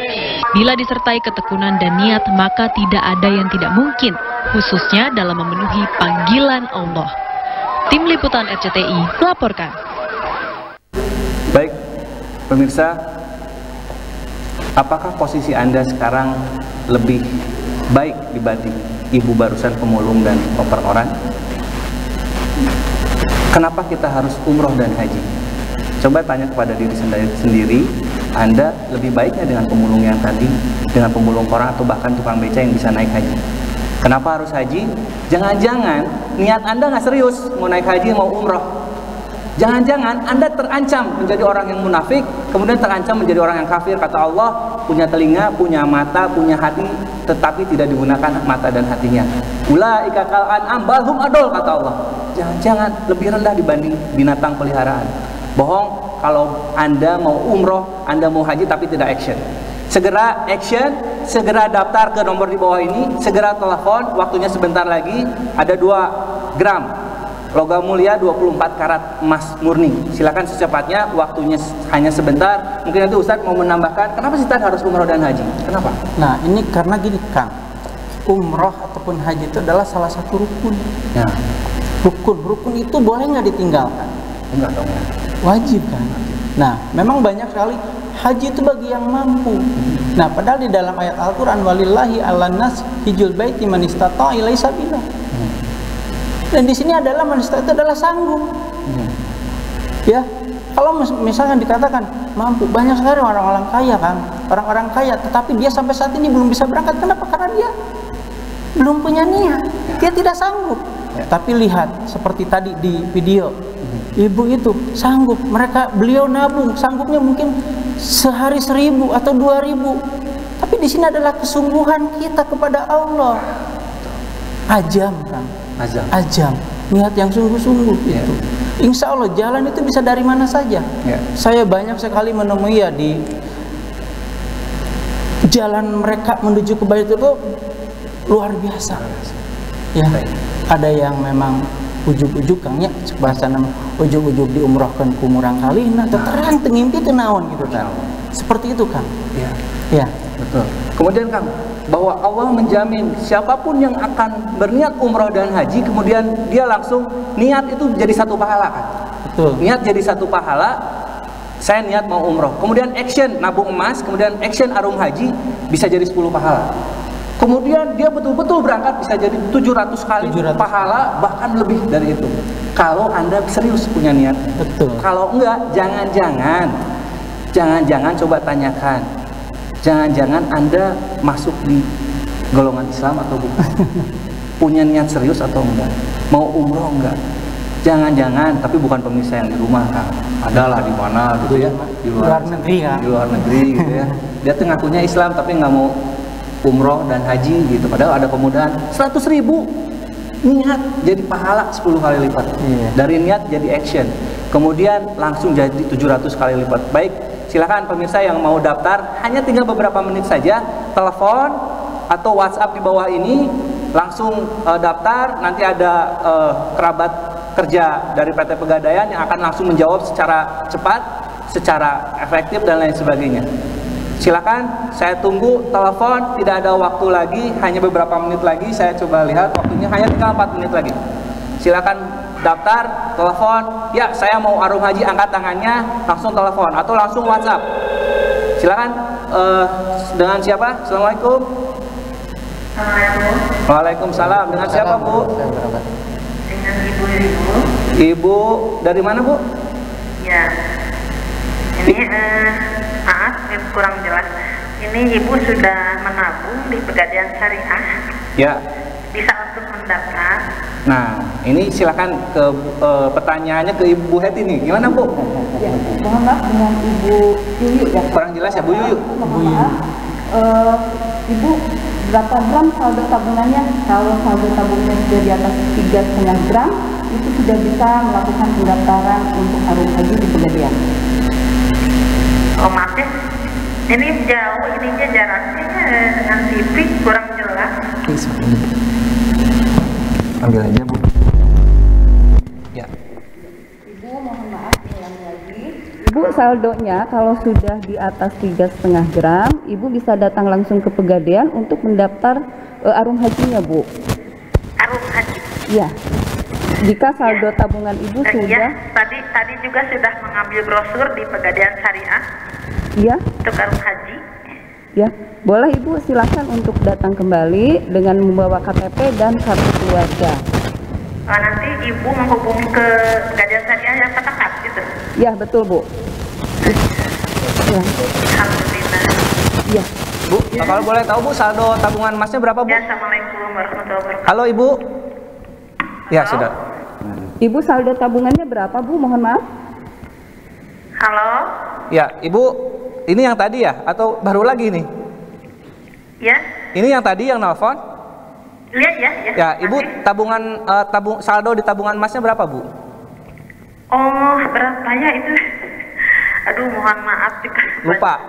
Bila disertai ketekunan dan niat maka tidak ada yang tidak mungkin, khususnya dalam memenuhi panggilan Allah. Tim Liputan RCTI melaporkan. Baik, pemirsa, apakah posisi Anda sekarang lebih baik dibanding ibu barusan pemulung dan loper koran? Kenapa kita harus umroh dan haji? Coba tanya kepada diri sendiri, Anda lebih baiknya dengan pemulung yang tadi, dengan pemulung koran atau bahkan tukang beca yang bisa naik haji? Kenapa harus haji? Jangan-jangan niat Anda nggak serius mau naik haji, mau umroh. Jangan-jangan Anda terancam menjadi orang yang munafik, kemudian terancam menjadi orang yang kafir. Kata Allah, punya telinga, punya mata, punya hati, tetapi tidak digunakan mata dan hatinya. Ulaika kal an'am bal hum adol, kata Allah. Jangan-jangan lebih rendah dibanding binatang peliharaan. Bohong kalau Anda mau umroh, Anda mau haji tapi tidak action. Segera action, segera daftar ke nomor di bawah ini, segera telepon, waktunya sebentar lagi. Ada 2 gram logam mulia 24 karat emas murni. Silakan secepatnya, waktunya hanya sebentar. Mungkin nanti Ustadz mau menambahkan, kenapa sih harus umroh dan haji? Kenapa? Nah, ini karena gini, Kang. Umroh ataupun haji itu adalah salah satu rukun. Ya. Rukun itu boleh nggak ditinggalkan? Enggak dong ya. Wajib kan? Nah, memang banyak sekali haji itu bagi yang mampu. Nah, padahal di dalam ayat Al-Quran, walillahi ala nas hijul baiti man istata'a ilaihi sabila. Dan di sini adalah man istata'a itu adalah sanggup. Ya, kalau misalkan dikatakan mampu, banyak sekali orang-orang kaya kan, orang-orang kaya, tetapi dia sampai saat ini belum bisa berangkat. Kenapa? Karena dia belum punya niat, dia tidak sanggup. Tapi lihat seperti tadi di video, ibu itu sanggup, beliau nabung, sanggupnya mungkin sehari 1.000 atau 2.000. Tapi di sini adalah kesungguhan kita kepada Allah. Ajam kan? Ajam. Niat yang sungguh-sungguh itu. Insya Allah jalan itu bisa dari mana saja. Saya banyak sekali menemui ya di jalan mereka menuju ke Baitul itu luar biasa. Ya, ada yang memang ujug-ujug Kang ya, bahasa nama ujug-ujug diumrohkan ke umurang kali, nah terang tengimpi itu naon gitu kan. Seperti itu Kang. Ya. Betul. Kemudian Kang, bahwa Allah menjamin siapapun yang akan berniat umroh dan haji, kemudian dia langsung niat itu jadi 1 pahala kan? Betul. Niat jadi 1 pahala. Saya niat mau umroh, kemudian action nabung emas, kemudian action arum haji bisa jadi 10 pahala. Kemudian dia betul-betul berangkat bisa jadi 700 kali pahala, bahkan lebih dari itu. Kalau Anda serius punya niat. Betul. Kalau enggak, jangan-jangan coba tanyakan. Jangan-jangan Anda masuk di golongan Islam atau bukan? Punya niat serius atau enggak? Mau umroh enggak? Jangan-jangan, tapi bukan pemirsa yang di rumah kan? Adalah di mana gitu ya? Di luar negeri kan? Di luar negeri gitu ya. Dia tuh ngakunya Islam tapi nggak mau umroh dan haji gitu. Padahal ada kemudahan 100.000 niat jadi pahala 10 kali lipat. Dari niat jadi action. Kemudian langsung jadi 700 kali lipat. Baik. Silakan pemirsa yang mau daftar, hanya tinggal beberapa menit saja, telepon atau WhatsApp di bawah ini, langsung daftar. Nanti ada kerabat kerja dari PT Pegadaian yang akan langsung menjawab secara cepat, secara efektif dan lain sebagainya. Silakan, saya tunggu telepon, tidak ada waktu lagi, hanya beberapa menit lagi. Saya coba lihat waktunya, hanya tinggal 4 menit lagi. Silakan daftar, telepon, ya saya mau arum haji, angkat tangannya, langsung telepon atau langsung WhatsApp. silakan. Dengan siapa? Assalamualaikum. Waalaikumsalam. Dengan siapa, Bu? Dengan Ibu. Ibu dari mana, Bu? Ya. Ini maaf kurang jelas. Ini Ibu sudah menabung di Pegadaian Syariah. Ya. Bisa untuk mendaftar. Nah, ini silakan ke pertanyaannya ke Ibu Heti nih. Gimana, Bu? Ya, mohon maaf dengan Ibu Yuyu ya. Kurang jelas ya, Bu Yuyu. Mohon maaf. Ibu berapa gram saldo tabungannya? Kalau saldo tabungannya sudah di atas 3,5 gram, itu sudah bisa melakukan pendaftaran untuk arung haji di Pegadaian. Oh maaf ya, ini jauh ininya jaraknya dengan TV kurang jelas. Ambil aja, Bu. Ya. Ibu mohon maaf ulang lagi. Ibu saldonya kalau sudah di atas 3,5 gram, Ibu bisa datang langsung ke Pegadaian untuk mendaftar arung hajinya, Bu. Arung haji. Iya. Jika saldo tabungan Ibu sudah. Iya, tadi juga sudah mengambil brosur di Pegadaian Syariah. Iya. Untuk arung haji. Ya, boleh Ibu silakan untuk datang kembali dengan membawa KTP dan kartu keluarga. Nanti Ibu menghubungi ke Pegadaian Syariah yang terdekat gitu. Ya, betul, Bu. Ya. Alhamdulillah. Iya. Bu, kalau boleh tahu, Bu, saldo tabungan emasnya berapa, Bu? Ya, Assalamualaikum warahmatullahi wabarakatuh. Halo, Ibu. Ya, sudah. Ibu saldo tabungannya berapa, Bu? Mohon maaf. Halo. Ya, Ibu, ini yang tadi ya atau baru lagi nih? Ya. Ini yang tadi yang nelfon? Lihat ya. Ya, Ibu tabungan saldo di tabungan emasnya berapa, Bu? Oh, berapa ya itu? Aduh, mohon maaf jika Lupa.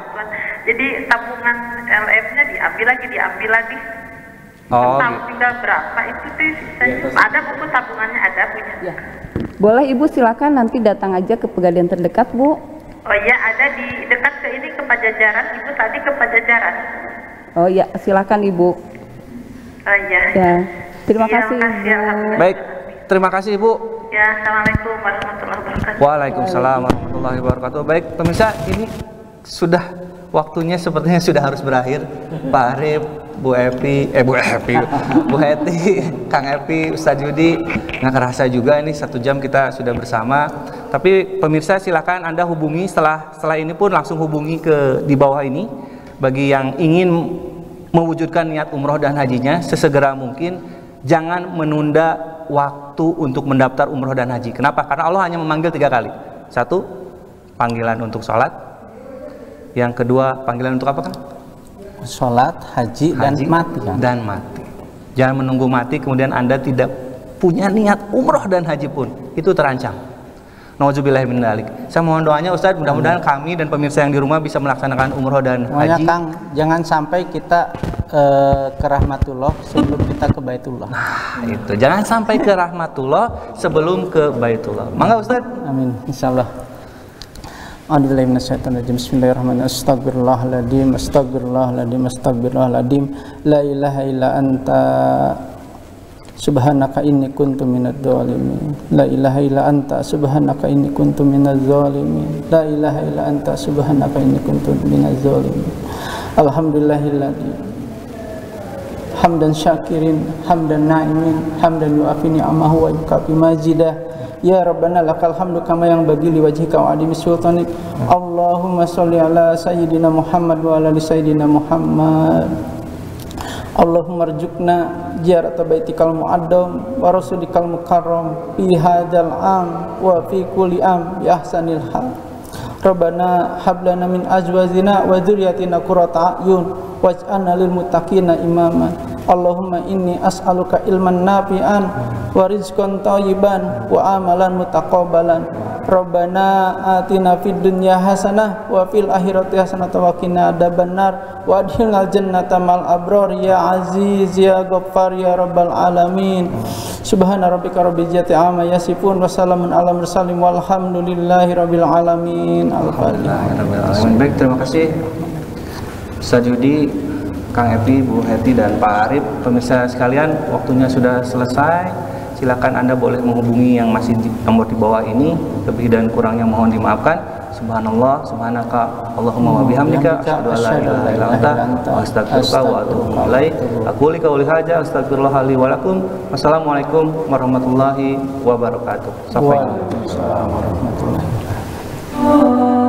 Jadi tabungan LM-nya diambil lagi. Oh, tahu gitu. tinggal berapa itu tuh sisanya. Ada buku tabungannya ada punya. Ya. Boleh Ibu silakan nanti datang aja ke Pegadaian terdekat, Bu. Oh iya, ada di dekat ke ini ke Pajajaran. Ibu tadi ke Pajajaran. Oh ya, silakan Ibu. Oh iya. Ya. Terima kasih. Makasih, alhamdulillah. Baik, terima kasih, Ibu. Ya, Assalamualaikum warahmatullahi wabarakatuh. Waalaikumsalam warahmatullahi wabarakatuh. Baik, pemirsa, ini sudah waktunya sepertinya sudah harus berakhir. Pak Arif, Bu Heti, Kang Epi, Ustadz Yudi, nggak kerasa juga ini 1 jam kita sudah bersama. Tapi pemirsa silakan Anda hubungi setelah ini pun langsung hubungi ke di bawah ini bagi yang ingin mewujudkan niat umroh dan hajinya sesegera mungkin. Jangan menunda waktu untuk mendaftar umroh dan haji. Kenapa? Karena Allah hanya memanggil 3 kali. 1, panggilan untuk sholat. Yang kedua, panggilan untuk apa, Kang? Sholat, haji, dan mati, kan? Dan mati. Jangan menunggu mati kemudian Anda tidak punya niat umroh dan haji pun, itu terancam. Nauzubillahi min dzalik. Saya mohon doanya Ustadz, mudah-mudahan kami dan pemirsa yang di rumah bisa melaksanakan umroh dan haji. Kang, jangan sampai kita ke rahmatullah sebelum kita ke Baitullah. Nah, itu. Jangan sampai ke rahmatullah sebelum ke Baitullah. Mangga Ustadz. Amin. Insyaallah. A'udzubillahi minasyaitonirrajim. Bismillahirrahmanirrahim. Astagfirullahaladzim. La ilaha illa anta subhanaka inni kuntu minadz zalimin. La ilaha illa anta subhanaka inni kuntu minadz zalimin. La ilaha illa anta subhanaka inni kuntu minadz zalimin. Alhamdulillahilladzi hamdan syakirin, hamdan na'imin, hamdan yu'afi ni'amahu wa yukafi majidah. Ya Rabbana lakal hamdu kama yang bagi liwajhika wa adimi sultanik. Allahumma sholli ala sayyidina Muhammad wa ala sayyidina Muhammad. Allahumma rzuqna ziyarata baitikal mu'addam wa rasulikal mukarram fi hadzal am wa fi kulli am bi ahsanil hal. Rabbana hab lana min azwajina wa dzurriyyatina qurrata a'yun waj'alna lil muttaqina imama. Allahumma inni as'aluka ilman nafi'an wa rizqan thayyiban wa amalan mutaqabbalan. Rabbana atina fid dunya hasanah wa fil akhirati hasanah wa qina adzabannar wa adkhilnal jannata mal abrar ya aziz ya ghaffar ya rabbal alamin. Subhana rabbika rabbil izzati amma yasifun wa salamun alal mursalin walhamdulillahi rabbil alamin. Al-Fatihah. Baik, terima kasih Ustadz Yudi, Kang Epi, Bu Heti, dan Pak Arif. Pemirsa sekalian, waktunya sudah selesai. silakan Anda boleh menghubungi yang masih di nomor di bawah ini. Lebih dan kurangnya mohon dimaafkan. Subhanallah, subhanaka, Allahumma wa bihamdika, asyhadu an la ilaha illa anta, wa astaghfiruka wa atubu ilaik. Aku li qauli hadza, astaghfirullah li wa lakum. Wassalamualaikum warahmatullahi wabarakatuh. Sampai jumpa. Waalaikumsalam warahmatullahi wabarakatuh.